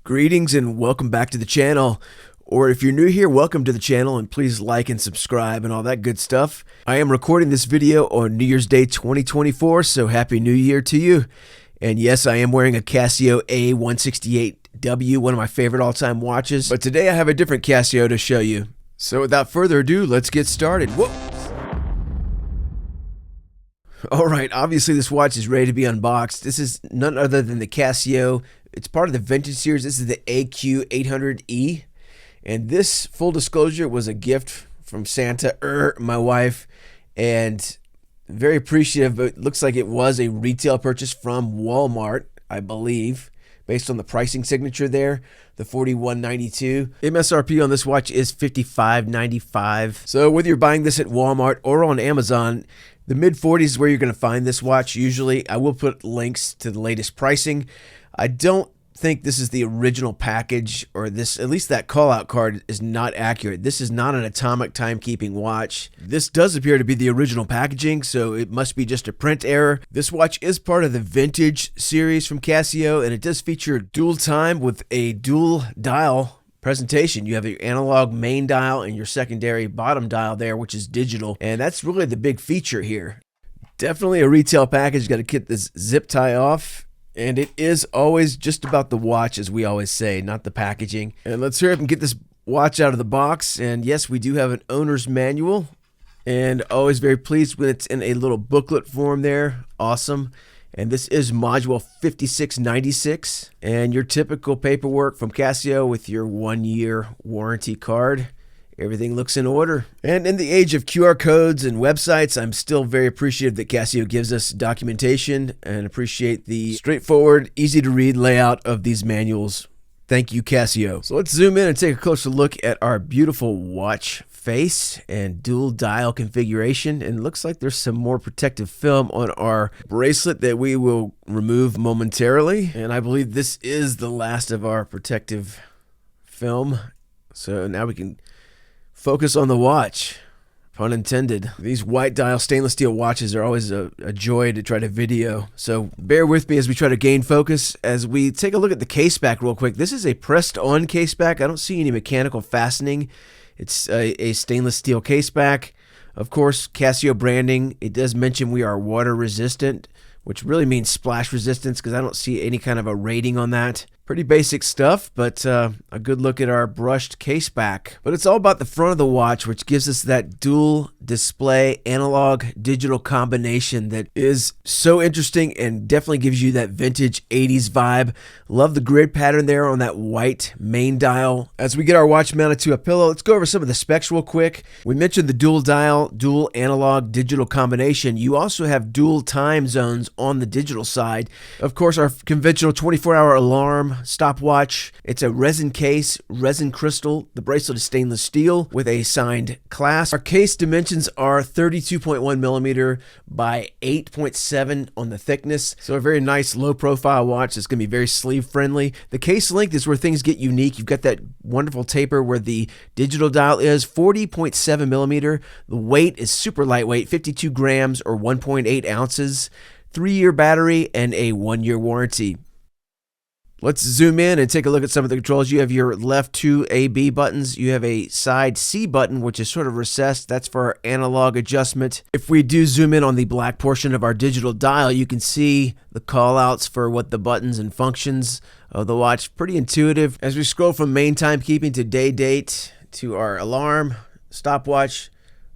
Greetings and welcome back to the channel. Or if you're new here, welcome to the channel and please like and subscribe and all that good stuff. I am recording this video on New Year's Day 2024, so Happy New Year to you. And yes, I am wearing a Casio A168W, one of my favorite all-time watches. But today I have a different Casio to show you. So without further ado, let's get started. Whoa! Alright, obviously this watch is ready to be unboxed. This is none other than the Casio. It's part of the Vintage Series. This is the AQ-800E. And this, full disclosure, was a gift from Santa, my wife. And very appreciative, but it looks like it was a retail purchase from Walmart, I believe, based on the pricing signature there, the $41.92. MSRP on this watch is $55.95. So whether you're buying this at Walmart or on Amazon, the mid-40s is where you're going to find this watch usually. I will put links to the latest pricing. I don't think this is the original package, or this, at least that call-out card is not accurate. This is not an atomic timekeeping watch. This does appear to be the original packaging, so it must be just a print error. This watch is part of the Vintage Series from Casio, and it does feature dual time with a dual dial presentation. You have your analog main dial and your secondary bottom dial there, which is digital, and that's really the big feature here. Definitely a retail package. Got to get this zip tie off, and it is always just about the watch, as we always say, not the packaging. And let's hurry up and get this watch out of the box. And yes, we do have an owner's manual, and always very pleased when it's in a little booklet form there. Awesome. And this is module 5696, and your typical paperwork from Casio with your 1-year warranty card. Everything looks in order. And in the age of QR codes and websites, I'm still very appreciative that Casio gives us documentation, and appreciate the straightforward, easy to read layout of these manuals. Thank you, Casio. So let's zoom in and take a closer look at our beautiful watch face and dual dial configuration. And it looks like there's some more protective film on our bracelet that we will remove momentarily. And I believe this is the last of our protective film. So now we can focus on the watch, pun intended. These white dial stainless steel watches are always a joy to try to video, so bear with me as we try to gain focus. As we take a look at the case back real quick, this is a pressed on case back. I don't see any mechanical fastening. It's a stainless steel case back. Of course, Casio branding. It does mention we are water resistant, which really means splash resistance, because I don't see any kind of a rating on that. Pretty basic stuff, but a good look at our brushed case back. But it's all about the front of the watch, which gives us that dual display analog digital combination that is so interesting and definitely gives you that vintage 80s vibe. Love the grid pattern there on that white main dial. As we get our watch mounted to a pillow, let's go over some of the specs real quick. We mentioned the dual dial, dual analog digital combination. You also have dual time zones on the digital side. Of course, our conventional 24-hour alarm stopwatch. It's a resin case, resin crystal. The bracelet is stainless steel with a signed clasp. Our case dimensions are 32.1 millimeter by 8.7 on the thickness. So a very nice low profile watch. It's going to be very sleeve friendly. The case length is where things get unique. You've got that wonderful taper where the digital dial is 40.7 millimeter. The weight is super lightweight, 52 grams or 1.8 ounces. 3-year battery and a 1-year warranty. Let's zoom in and take a look at some of the controls. You have your left 2 A/B buttons. You have a side C button, which is sort of recessed. That's for our analog adjustment. If we do zoom in on the black portion of our digital dial, you can see the callouts for what the buttons and functions of the watch. Pretty intuitive. As we scroll from main timekeeping to day date to our alarm, stopwatch,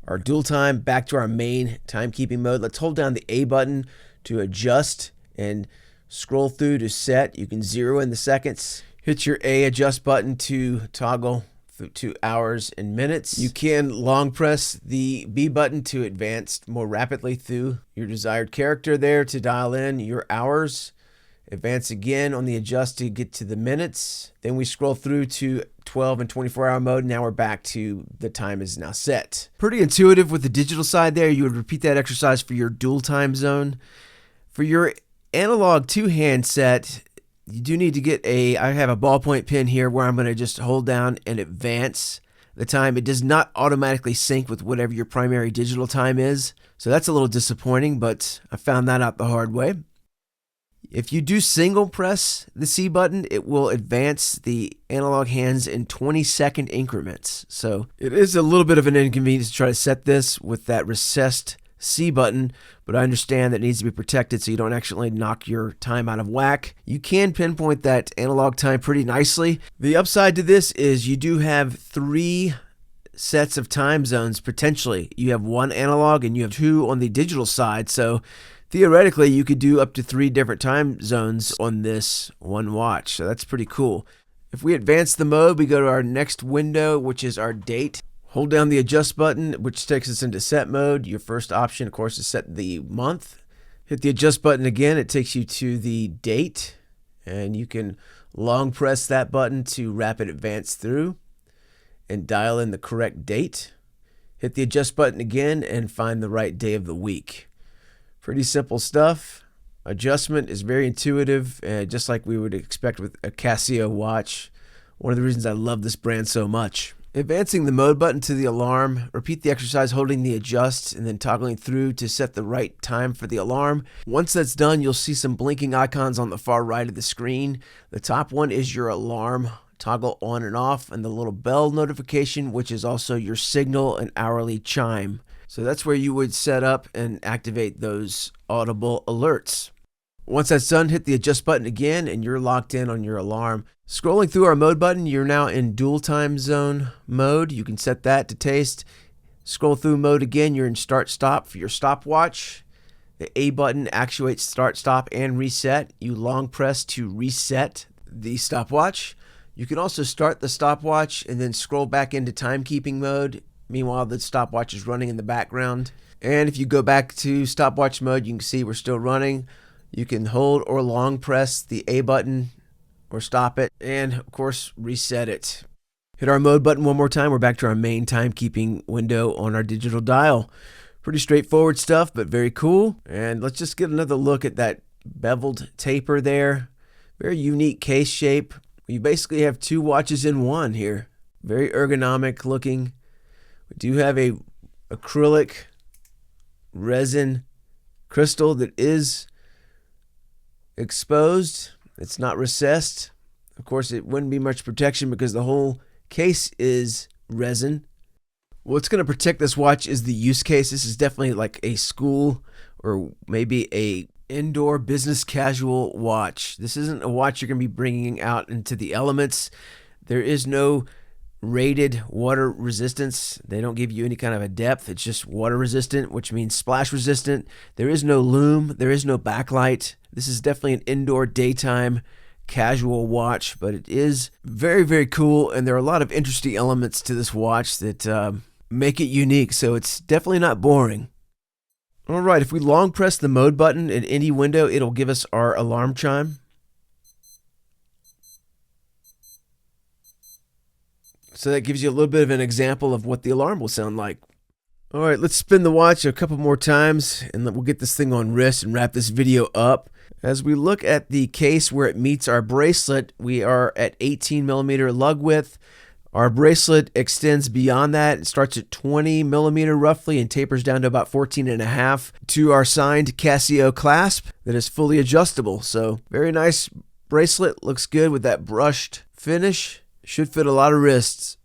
our dual time, back to our main timekeeping mode. Let's hold down the A button to adjust and scroll through to set. You can zero in the seconds. Hit your A adjust button to toggle to hours and minutes. You can long press the B button to advance more rapidly through your desired character there to dial in your hours. Advance again on the adjust to get to the minutes. Then we scroll through to 12 and 24-hour mode. Now we're back to the time is now set. Pretty intuitive with the digital side there. You would repeat that exercise for your dual time zone. For your analog 2-hand set, you do need to get I have a ballpoint pen here where I'm going to just hold down and advance the time. It does not automatically sync with whatever your primary digital time is, so that's a little disappointing, but I found that out the hard way. If you do single press the C button, it will advance the analog hands in 20-second increments. So it is a little bit of an inconvenience to try to set this with that recessed C button, but I understand that it needs to be protected so you don't actually knock your time out of whack. You can pinpoint that analog time pretty nicely. The upside to this is you do have 3 sets of time zones potentially. You have 1 analog and you have 2 on the digital side, so theoretically you could do up to 3 different time zones on this one watch, so that's pretty cool. If we advance the mode, we go to our next window, which is our date. Hold down the adjust button, which takes us into set mode. Your first option, of course, is set the month. Hit the adjust button again, it takes you to the date, and you can long press that button to rapid advance through and dial in the correct date. Hit the adjust button again and find the right day of the week. Pretty simple stuff. Adjustment is very intuitive, just like we would expect with a Casio watch. One of the reasons I love this brand so much. Advancing the mode button to the alarm, repeat the exercise holding the adjust and then toggling through to set the right time for the alarm. Once that's done, you'll see some blinking icons on the far right of the screen. The top one is your alarm, toggle on and off, and the little bell notification, which is also your signal and hourly chime. So that's where you would set up and activate those audible alerts. Once that's done, hit the adjust button again and you're locked in on your alarm. Scrolling through our mode button, you're now in dual time zone mode. You can set that to taste. Scroll through mode again, you're in start stop for your stopwatch. The A button actuates start, stop, and reset. You long press to reset the stopwatch. You can also start the stopwatch and then scroll back into timekeeping mode. Meanwhile, the stopwatch is running in the background. And if you go back to stopwatch mode, you can see we're still running. You can hold or long press the A button or stop it, and of course reset it. Hit our mode button one more time. We're back to our main timekeeping window on our digital dial. Pretty straightforward stuff, but very cool. And let's just get another look at that beveled taper there. Very unique case shape. You basically have 2 watches in one here. Very ergonomic looking. We do have a acrylic resin crystal that is exposed. It's not recessed. Of course, it wouldn't be much protection because the whole case is resin. What's going to protect this watch is the use case. This is definitely like a school or maybe a indoor business casual watch. This isn't a watch you're going to be bringing out into the elements. There is no rated water resistance. They don't give you any kind of a depth. It's just water resistant, which means splash resistant. There is no lume. There is no backlight. This is definitely an indoor daytime casual watch, but it is very, very cool. And there are a lot of interesting elements to this watch that make it unique. So it's definitely not boring. All right, if we long press the mode button in any window, it'll give us our alarm chime. So that gives you a little bit of an example of what the alarm will sound like. All right, let's spin the watch a couple more times and we'll get this thing on wrist and wrap this video up. As we look at the case where it meets our bracelet, we are at 18 millimeter lug width. Our bracelet extends beyond that. It starts at 20 millimeter roughly and tapers down to about 14.5 to our signed Casio clasp that is fully adjustable. So very nice bracelet, looks good with that brushed finish. Should fit a lot of wrists.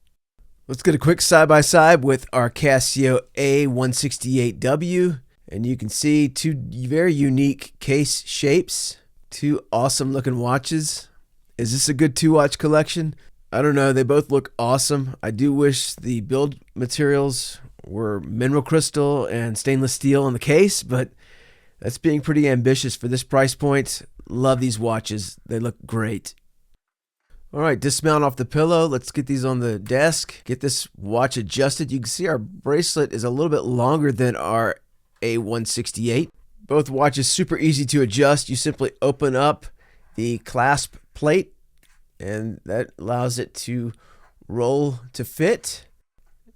Let's get a quick side-by-side with our Casio A168W. And you can see 2 very unique case shapes. 2 awesome looking watches. Is this a good 2-watch collection? I don't know. They both look awesome. I do wish the build materials were mineral crystal and stainless steel in the case, but that's being pretty ambitious for this price point. Love these watches. They look great. All right, dismount off the pillow. Let's get these on the desk. Get this watch adjusted. You can see our bracelet is a little bit longer than our A168. Both watches super easy to adjust. You simply open up the clasp plate and that allows it to roll to fit.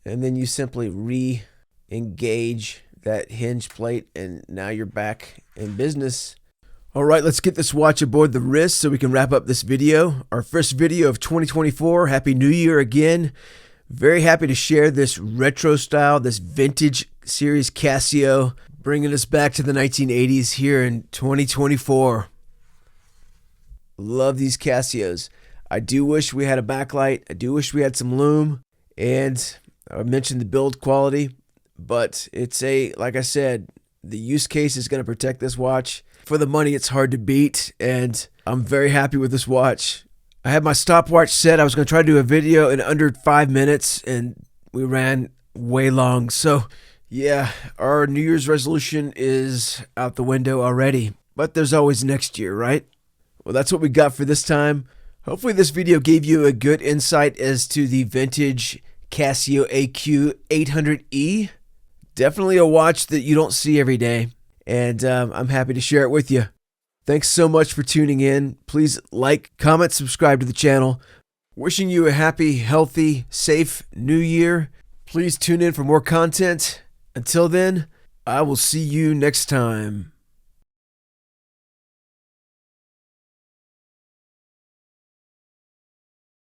And then you simply re-engage that hinge plate and now you're back in business. All right, let's get this watch aboard the wrist so we can wrap up this video. Our first video of 2024. Happy New Year again. Very happy to share this retro style, this vintage series Casio, bringing us back to the 1980s here in 2024. Love these Casios. I do wish we had a backlight. I do wish we had some lume. And I mentioned the build quality, but it's like I said, the use case is going to protect this watch. For the money, it's hard to beat, and I'm very happy with this watch. I had my stopwatch set. I was going to try to do a video in under 5 minutes, and we ran way long. So yeah, our New Year's resolution is out the window already, but there's always next year, right? Well, that's what we got for this time. Hopefully this video gave you a good insight as to the vintage Casio AQ-800E. Definitely a watch that you don't see every day, and I'm happy to share it with you. Thanks so much for tuning in. Please like, comment, subscribe to the channel. Wishing you a happy, healthy, safe new year. Please tune in for more content. Until then, I will see you next time.